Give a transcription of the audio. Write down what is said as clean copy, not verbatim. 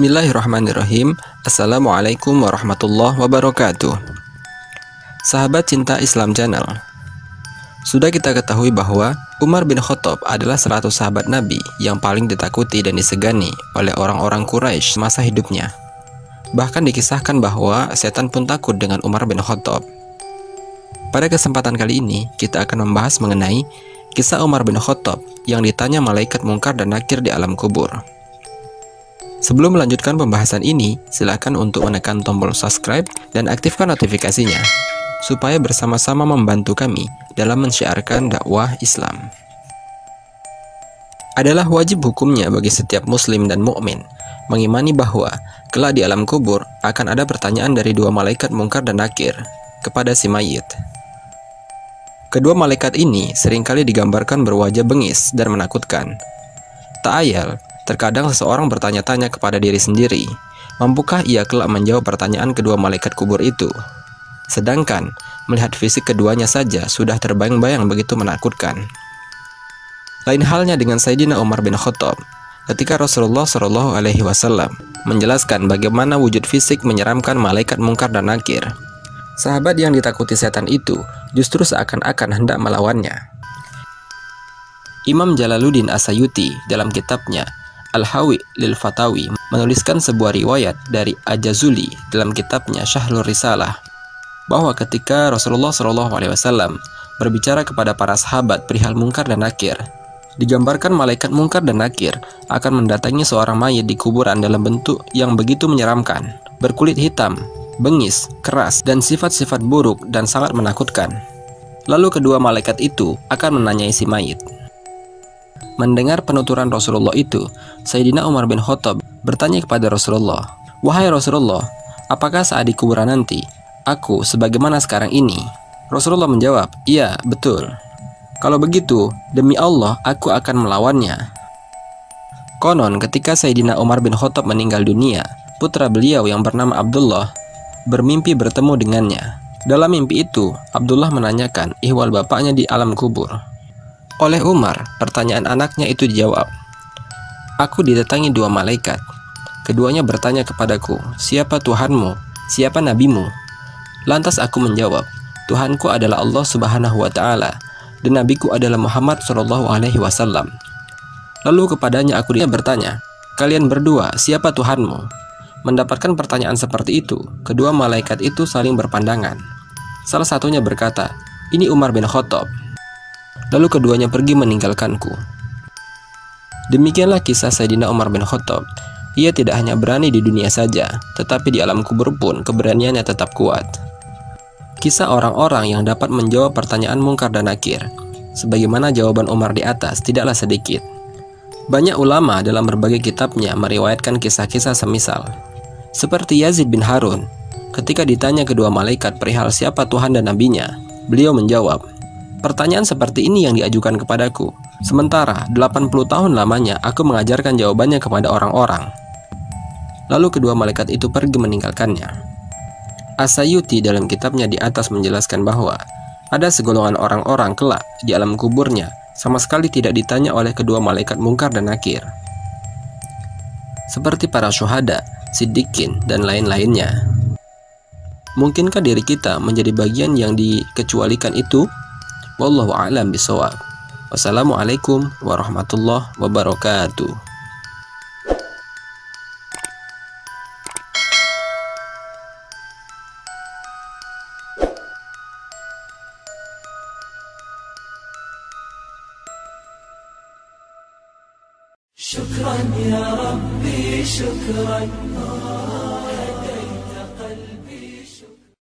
Bismillahirrahmanirrahim. Assalamualaikum warahmatullahi wabarakatuh. Sahabat cinta Islam Channel, sudah kita ketahui bahwa Umar bin Khattab adalah 100 sahabat Nabi yang paling ditakuti dan disegani oleh orang-orang Quraisy masa hidupnya. Bahkan dikisahkan bahwa setan pun takut dengan Umar bin Khattab. Pada kesempatan kali ini, kita akan membahas mengenai kisah Umar bin Khattab yang ditanya malaikat mungkar dan nakir di alam kubur. Sebelum melanjutkan pembahasan ini, silakan untuk menekan tombol subscribe dan aktifkan notifikasinya, supaya bersama-sama membantu kami dalam mensyiarkan dakwah Islam. Adalah wajib hukumnya bagi setiap muslim dan mukmin mengimani bahwa kelak di alam kubur akan ada pertanyaan dari dua malaikat mungkar dan nakir kepada si mayit. Kedua malaikat ini seringkali digambarkan berwajah bengis dan menakutkan. Tak ayal, terkadang seseorang bertanya-tanya kepada diri sendiri, mampukah ia kelak menjawab pertanyaan kedua malaikat kubur itu? Sedangkan, melihat fisik keduanya saja sudah terbayang-bayang begitu menakutkan. Lain halnya dengan Sayyidina Umar bin Khattab, ketika Rasulullah SAW menjelaskan bagaimana wujud fisik menyeramkan malaikat mungkar dan nakir. Sahabat yang ditakuti setan itu justru seakan-akan hendak melawannya. Imam Jalaluddin As-Sayuti dalam kitabnya Al-Hawi lil Fatawi menuliskan sebuah riwayat dari Ajazuli dalam kitabnya Syahrul Risalah, bahwa ketika Rasulullah SAW berbicara kepada para sahabat perihal mungkar dan nakir, digambarkan malaikat mungkar dan nakir akan mendatangi seorang mayit di kuburan dalam bentuk yang begitu menyeramkan, berkulit hitam, bengis, keras, dan sifat-sifat buruk dan sangat menakutkan. Lalu kedua malaikat itu akan menanyai si mayit. Mendengar penuturan Rasulullah itu, Sayyidina Umar bin Khattab bertanya kepada Rasulullah, "Wahai Rasulullah, apakah saat di kuburan nanti, aku sebagaimana sekarang ini?" Rasulullah menjawab, "Iya, betul. Kalau begitu, demi Allah, aku akan melawannya." Konon, ketika Sayyidina Umar bin Khattab meninggal dunia, putra beliau yang bernama Abdullah bermimpi bertemu dengannya. Dalam mimpi itu, Abdullah menanyakan ihwal bapaknya di alam kubur. Oleh Umar, pertanyaan anaknya itu dijawab, "Aku didatangi dua malaikat. Keduanya bertanya kepadaku, 'Siapa Tuhanmu? Siapa nabimu?' Lantas aku menjawab, 'Tuhanku adalah Allah Subhanahu wa Ta'ala, dan nabiku adalah Muhammad SAW.' Lalu kepadanya aku bertanya, 'Kalian berdua, siapa Tuhanmu?' Mendapatkan pertanyaan seperti itu, kedua malaikat itu saling berpandangan. Salah satunya berkata, 'Ini Umar bin Khattab.' Lalu keduanya pergi meninggalkanku." Demikianlah kisah Sayyidina Umar bin Khattab. Ia tidak hanya berani di dunia saja, tetapi di alam kubur pun keberaniannya tetap kuat. Kisah orang-orang yang dapat menjawab pertanyaan mungkar dan nakir, sebagaimana jawaban Umar di atas, tidaklah sedikit. Banyak ulama dalam berbagai kitabnya meriwayatkan kisah-kisah semisal. Seperti Yazid bin Harun, ketika ditanya kedua malaikat perihal siapa Tuhan dan nabinya, beliau menjawab, "Pertanyaan seperti ini yang diajukan kepadaku. Sementara 80 tahun lamanya aku mengajarkan jawabannya kepada orang-orang." Lalu kedua malaikat itu pergi meninggalkannya. As-Sayuti dalam kitabnya di atas menjelaskan bahwa ada segolongan orang-orang kelak di alam kuburnya sama sekali tidak ditanya oleh kedua malaikat mungkar dan nakir, seperti para syuhada, siddiqin, dan lain-lainnya. Mungkinkah diri kita menjadi bagian yang dikecualikan itu? Wallahu a'lam bishawab. Wassalamualaikum warahmatullahi wabarakatuh. شكرا يا ربي شكرا